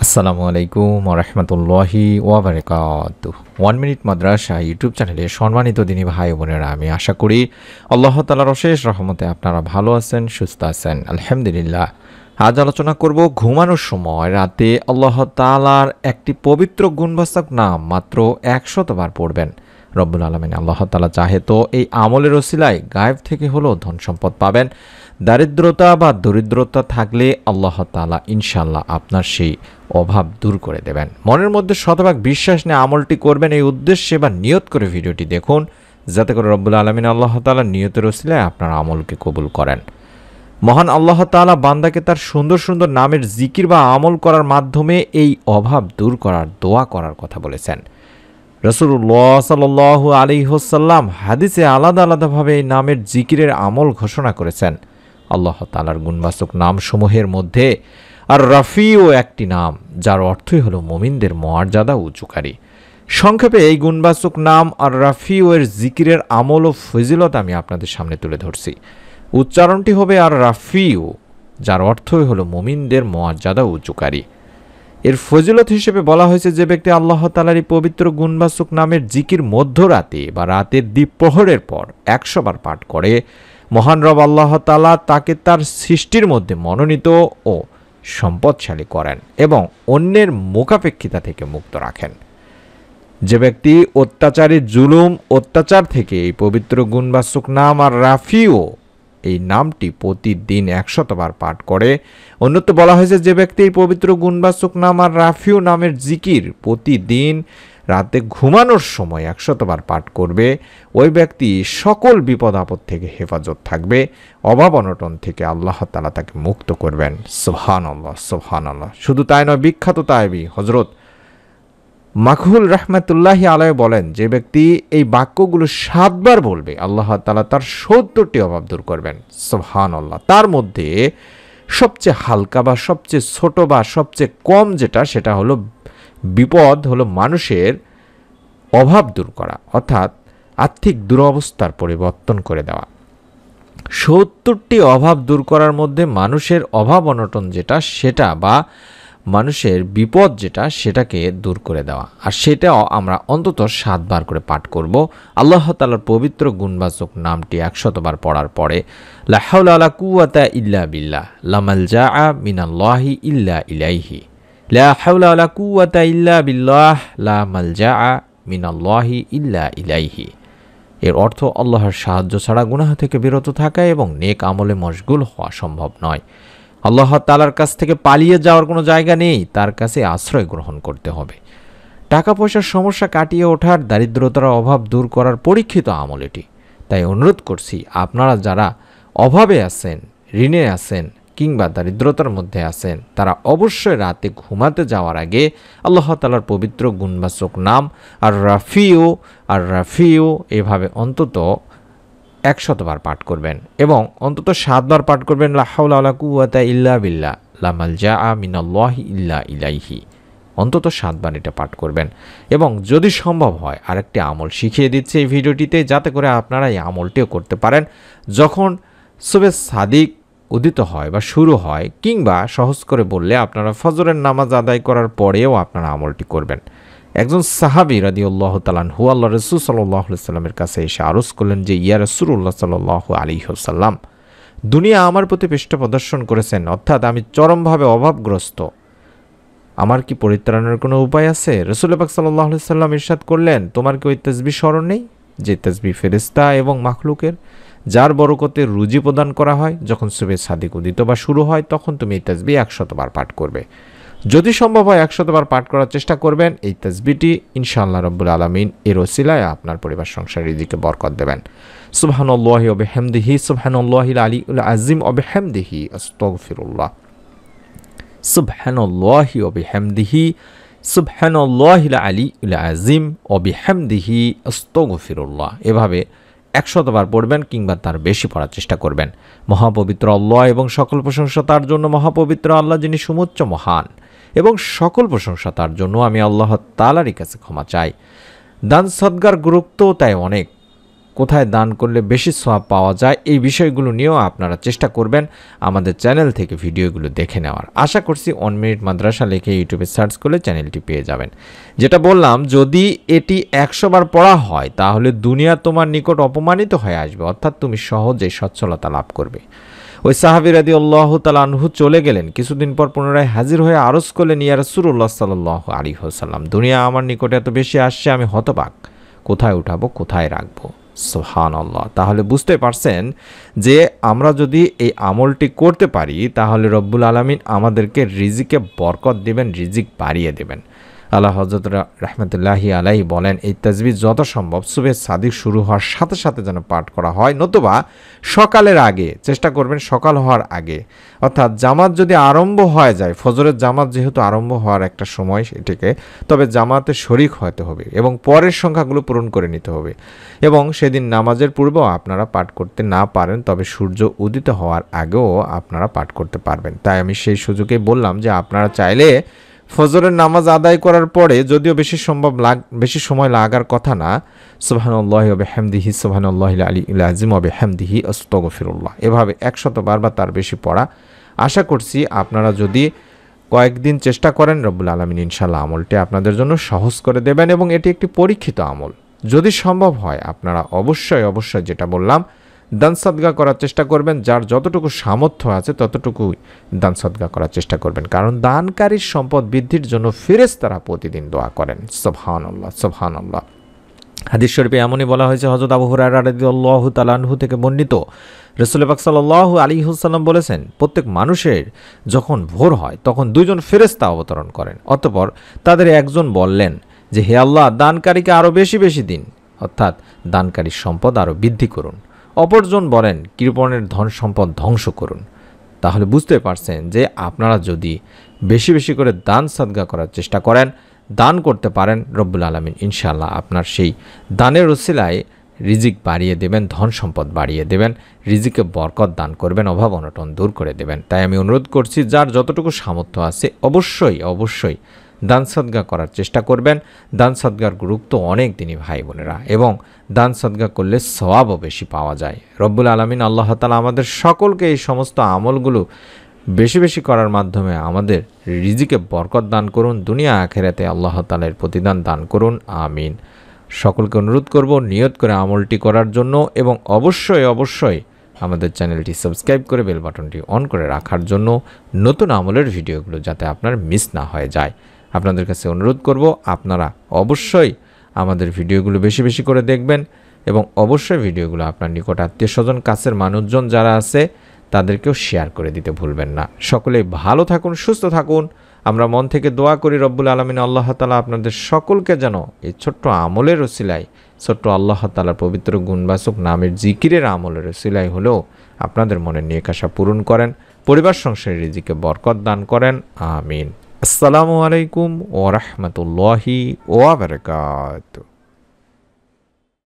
আসসালামু আলাইকুম ওয়া রাহমাতুল্লাহি ওয়া বারাকাতুহু। 1 মিনিট মাদ্রাসা ইউটিউব চ্যানেলে সম্মানিত দিনী ভাই ও বোনেরা, আমি আশা করি আল্লাহ তাআলার অশেষ রহমতে আপনারা ভালো আছেন, সুস্থ আছেন। আলহামদুলিল্লাহ। আজ আলোচনা করব ঘুমানোর সময় রাতে আল্লাহ তাআলার একটি পবিত্র গুণবাচক নাম মাত্র 100 বার পড়বেন। রব্বুল আলামিন আল্লাহ তাআলা চাহে তো এই আমলের ওসিলায় গায়েব থেকে হলেও ধন সম্পদ পাবেন। দারিদ্রতা বা দরিদ্রতা থাকলে আল্লাহ তাআলা ইনশাআল্লাহ আপনার সেই অভাব দূর করে দেবেন। মনের মধ্যে শতভাগ বিশ্বাস নিয়ে আমলটি করবেন, এই উদ্দেশ্যে বা নিয়ত করে ভিডিওটি দেখুন, যাতে করে রব্বুল আলামিন আল্লাহ তাআলা নিয়তের ওসিলায় আপনার আমলকে কবুল করেন। মহান আল্লাহ তাআলা বান্দাকে তার সুন্দর সুন্দর নামের জিকির বা আমল করার মাধ্যমে এই অভাব দূর করার দোয়া করার কথা বলেছেন। রাসূলুল্লাহ সাল্লাল্লাহু আলাইহি ওয়াসাল্লাম হাদিসে আলাদা আলাদাভাবে এই নামের জিকিরের আমল ঘোষণা করেছেন। আল্লাহ তাআলার গুণবাচক নামসমূহের মধ্যে আর রাফিও একটি নাম, যার অর্থই হলো মুমিনদের মর্যাদা উঁচুকারী। সংক্ষেপে এই গুণবাচক নাম আর রাফিও এর জিকিরের আমল ও ফজিলত আমি আপনাদের সামনে তুলে ধরছি। উচ্চারণটি হবে আর রাফিও, যার অর্থই হলো মুমিনদের মর্যাদা উঁচুকারী। এর ফজিলত হিসেবে বলা হয়েছে, যে ব্যক্তি আল্লাহ তাআলার এই পবিত্র গুণবাচক নামের জিকির মধ্যরাতে বা রাতের দ্বিপ্রহরের পর 100 বার পাঠ করে, মহান রব আল্লাহ তাআলা তাকে তার সৃষ্টির মধ্যে মনোনীত ও সম্পদশালী করেন এবং অন্যের মুখাপেক্ষিতা থেকে মুক্ত রাখেন। যে ব্যক্তি অত্যাচারী জুলুম অত্যাচার থেকে এই পবিত্র গুণবাচক নাম আর রাফিও এই নামটি প্রতিদিন 100 বার পাঠ করে, অন্যত্র বলা হয়েছে, যে ব্যক্তি এই পবিত্র গুণবাচক নাম আর রাফিও নামের জিকির প্রতিদিন রাতে ঘুমানোর সময় 100 বার পাঠ করবে, ওই ব্যক্তি সকল বিপদ আপদ থেকে হেফাজত থাকবে, অভাব অনটন থেকে আল্লাহ তাআলা তাকে মুক্ত করবেন। সুবহানাল্লাহ, সুবহানাল্লাহ। শুধু তাই নয়, বিখ্যাত তায়েবী হযরত মাকহুল রাহমাতুল্লাহি আলাইহি বলেন, যে ব্যক্তি এই বাক্যগুলো 7 বার বলবে, আল্লাহ তাআলা তার 70টি অভাব দূর করবেন। সুবহানাল্লাহ। তার মধ্যে সবচেয়ে হালকা বা সবচেয়ে ছোট বা সবচেয়ে কম যেটা, সেটা হলো বিপদ হলো মানুষের অভাব দূর করা, অর্থাৎ আর্থিক দুরবস্থার পরিবর্তন করে দেওয়া। 70টি অভাব দূর করার মধ্যে মানুষের অভাব অনটন যেটা, সেটা বা মানুষের বিপদ যেটা, সেটাকে দূর করে দেওয়া। আর সেটাও আমরা অন্তত 7 বার করে পাঠ করব। আল্লাহ তাআলার পবিত্র গুণবাচক নামটি 100 বার পড়ার পরে লা হাওলা ওয়ালা কুওয়াতা ইল্লা বিল্লাহ, লা মালজাআ মিনাল্লাহি ইল্লা ইলাইহি, লা হাওলা ওয়ালা কুওয়াতা ইল্লা বিল্লাহ, লা মালজাআ মিনাল্লাহি ইল্লা ইলাইহি। এর অর্থ আল্লাহর সাহায্য ছাড়া গুনাহ থেকে বিরত থাকা এবং নেক আমলে মশগুল হওয়া সম্ভব নয়। আল্লাহ তাআলার কাছ থেকে পালিয়ে যাওয়ার কোনো জায়গা নেই, তার কাছে আশ্রয় গ্রহণ করতে হবে। টাকা পয়সার সমস্যা কাটিয়ে ওঠার, দারিদ্রতার অভাব দূর করার পরীক্ষিত আমল এটি। তাই অনুরোধ করছি, আপনারা যারা অভাবে আছেন, ঋণে আছেন কিংবা দারিদ্রতার মধ্যে আছেন, তারা অবশ্যই রাতে ঘুমাতে যাওয়ার আগে আল্লাহ তাআলার পবিত্র গুণবাচক নাম আর রাফিও এভাবে অন্তত 100 বার পাঠ করবেন এবং অন্তত 7 বার পাঠ করবেন লা হাওলা ওয়ালা কুওয়াতা ইল্লা বিল্লাহ, লা মালজাআ মিনাল্লাহি ইল্লা ইলাইহি। অন্তত 7 বার এটা পাঠ করবেন। এবং যদি সম্ভব হয়, আরেকটি আমল শিখিয়ে দিচ্ছে এই ভিডিওটিতে, যাতে করে আপনারা এই আমলটিও করতে পারেন। যখন সুবহে সাদিক উদিত হয় বা শুরু হয়, কিংবা সহজ করে বললে আপনারা ফজরের নামাজ আদায় করার পরেও আপনারা আমলটি করবেন। একজন সাহাবী রাদিয়াল্লাহু তাআলা আনহু আল্লাহর রাসূল সাল্লাল্লাহু আলাইহি ওয়াসাল্লামের কাছে এসে আরজ করলেন যে, ইয়া রাসূলুল্লাহ সাল্লাল্লাহু আলাইহি ওয়াসাল্লাম, দুনিয়া আমার প্রতি পৃষ্ঠ প্রদর্শন করেছেন, অর্থাৎ আমি চরমভাবে অভাবগ্রস্ত, আমার কি পরিত্রাণের কোনো উপায় আছে? রাসূল পাক সাল্লাল্লাহু আলাইহি ওয়াসাল্লাম ইরশাদ করলেন, তোমার কি ওই তাসবিহ স্মরণ নেই, যে তাসবিহ ফেরেশতা এবং মাখলুকের, যার বরকতে রুজি প্রদান করা হয়? যখন সুবহে সাদিক উদিত বা শুরু হয়, তখন তুমি এই তাসবিহ 100 বার পাঠ করবে। যদি সম্ভব হয় 100 বার পাঠ করার চেষ্টা করবেন। এই তাসবিহটি ইনশাআল্লাহ রাব্বুল আলামিন এর ওসিলায় আপনার পরিবার সংসার রিজিকে বরকত দেবেন। সুবহানাল্লাহি ওয়া বিহামদিহি, সুবহানাল্লাহিল আলিয়্যিল আযীম ওয়া বিহামদিহি, আস্তাগফিরুল্লাহ। সুবহানাল্লাহি ওয়া বিহামদিহি, সুবহানাল্লাহিল আলিয়্যিল আযীম ওয়া বিহামদিহি, আস্তাগফিরুল্লাহ। এভাবে 100 বার পড়বেন কিংবা তার বেশি পড়ার চেষ্টা করবেন। মহাপবিত্র আল্লাহ এবং সকল প্রশংসা তার জন্য, মহাপবিত্র আল্লাহ যিনি সমুচ্চ মহান, এবং সকল প্রশংসা তার জন্য। আমি আল্লাহ তাআলারই কাছে ক্ষমা চাই। দান সদগার গুরুত্ব তাই অনেক। কোথায় দান করলে বেশি সওয়াব পাওয়া যায়, এই বিষয়গুলো নিয়েও আপনারা চেষ্টা করবেন আমাদের চ্যানেল থেকে ভিডিওগুলো দেখে নেওয়ার। আশা করছি 1 মিনিট মাদ্রাসা লিখে ইউটিউবে সার্চ করলে চ্যানেলটি পেয়ে যাবেন। যেটা বললাম, যদি এটি 100 বার পড়া হয় তাহলে দুনিয়া তোমার নিকট অপমানিত হয়ে আসবে, অর্থাৎ তুমি সহজেই সচ্ছলতা লাভ করবে। ওই সাহাবী রাদিয়াল্লাহু তাআলা আনহু চলে গেলেন, কিছুদিন পর পুনরায় হাজির হয়ে আরজ করলেন, ইয়া রাসূলুল্লাহ সাল্লাল্লাহু আলাইহি ওয়াসাল্লাম, দুনিয়া আমার নিকটে এত বেশি আসছে, আমি হতবাক, কোথায় উঠাবো, কোথায় রাখবো। সুবহানাল্লাহ। তাহলে বুঝতে পারছেন যে আমরা যদি এই আমলটি করতে পারি তাহলে রব্বুল আলামিন আমাদেরকে রিজিকে বরকত দিবেন, রিজিক বাড়িয়ে দেবেন। আল্লাহ হযরত রাহমাতুল্লাহি আলাইহি বলেন, এই তাসবিহ যত সম্ভব সুবহে সাদিক শুরু হওয়ার সাথে সাথে যেন পাঠ করা হয়, নতুবা সকালের আগে চেষ্টা করবেন, সকাল হওয়ার আগে। অর্থাৎ জামাত যদি আরম্ভ হয়ে যায়, ফজরের জামাত যেহেতু আরম্ভ হওয়ার একটা সময় এটিকে, তবে জামাতে শরিক হতে হবে এবং পরের সংখ্যাগুলো পূরণ করে নিতে হবে। এবং সেদিন নামাজের পূর্বেও আপনারা পাঠ করতে না পারেন, তবে সূর্য উদিত হওয়ার আগেও আপনারা পাঠ করতে পারবেন। তাই আমি সেই সুযোগে বললাম যে আপনারা চাইলে ফজরের নামাজ আদায় করার পরে, যদিও বেশি সময় লাগার কথা না, সুবহানাল্লাহি ওয়া বিহামদিহি সুবহানাল্লাহিল আলিয়্যিল আযীম ওয়া বিহামদিহি আস্তাগফিরুল্লাহ, এভাবে 100 বার বা তার বেশি পড়া। আশা করছি আপনারা যদি কয়েকদিন চেষ্টা করেন, রব্বুল আলামিন ইনশাআল্লাহ আমলটি আপনাদের জন্য সহজ করে দেবেন এবং এটি একটি পরীক্ষিত আমল। যদি সম্ভব হয় আপনারা অবশ্যই যেটা বললাম, দান সদকা করার চেষ্টা করবেন। যার যতটুকু সামর্থ্য আছে ততটুকুই দান সদকা করার চেষ্টা করবেন, কারণ দানকারীর সম্পদ বৃদ্ধির জন্য ফেরেশতারা প্রতিদিন দোয়া করেন। সুবহানাল্লাহ, সুবহানাল্লাহ। হাদিস শরীফে এমনই বলা হয়েছে, হযরত আবু হুরায়রা রাদিয়াল্লাহু তাআলা আনহু থেকে বর্ণিত, রাসূল পাক সাল্লাল্লাহু আলাইহি ওয়াসাল্লাম বলেছেন, প্রত্যেক মানুষের যখন ভোর হয় তখন দুইজন ফেরেশতা অবতরণ করেন। অতঃপর তাদের একজন বললেন যে, হে আল্লাহ, দানকারীকে আরও বেশি বেশি দিন, অর্থাৎ দানকারীর সম্পদ আরও বৃদ্ধি করুন। অপরজন বলেন, কৃপণের ধন সম্পদ ধ্বংস করুন। তাহলে বুঝতে পারছেন যে আপনারা যদি বেশি বেশি করে দান সদকা করার চেষ্টা করেন, দান করতে পারেন, রব্বুল আলামিন ইনশাআল্লাহ আপনার সেই দানের ওসিলায় রিজিক বাড়িয়ে দেবেন, ধন সম্পদ বাড়িয়ে দেবেন, রিজিকে বরকত দান করবেন, অভাব অনটন দূর করে দেবেন। তাই আমি অনুরোধ করছি, যার যতটুকু সামর্থ্য আছে অবশ্যই দান সদকা করার চেষ্টা করবেন। দান সদকার গুরুত্ব অনেক দিনই ভাই বোনেরা, এবং দান সদকা করলে সওয়াবও বেশি পাওয়া যায়। রব্বুল আলামিন আল্লাহ তাআলা আমাদের সকলকে এই সমস্ত আমলগুলো বেশি বেশি করার মাধ্যমে আমাদের রিজিকে বরকত দান করুন, দুনিয়া আখিরাতে আল্লাহ তাআলার প্রতিদান দান করুন, আমিন। সকলকে অনুরোধ করব নিয়ত করে আমলটি করার জন্য, এবং অবশ্যই আমাদের চ্যানেলটি সাবস্ক্রাইব করে বেল বাটনটি অন করে রাখার জন্য, নতুন আমলের ভিডিওগুলো যাতে আপনার মিস না হয়ে যায়। আপনাদের কাছে অনুরোধ করব আপনারা অবশ্যই আমাদের ভিডিওগুলো বেশি বেশি করে দেখবেন, এবং অবশ্যই ভিডিওগুলো আপনার নিকট আত্মীয়স্বজন, কাছের মানুষজন যারা আছে তাদেরকেও শেয়ার করে দিতে ভুলবেন না। সকলেই ভালো থাকুন, সুস্থ থাকুন। আমরা মন থেকে দোয়া করি রব্বুল আলামিন আল্লাহ তাআলা আপনাদের সকলকে যেন এই ছোট্ট আমলের ওসিলায়, ছোট্ট আল্লাহ তাআলার পবিত্র গুণবাচক নামের জিকিরের আমলের ওসিলায় হলেও আপনাদের মনের নেক আশা পূরণ করেন, পরিবার সংসারের রিজিকে বরকত দান করেন, আমিন। আসসালামু আলাইকুম ওয়া রাহমাতুল্লাহি ওয়া বারাকাতুহু।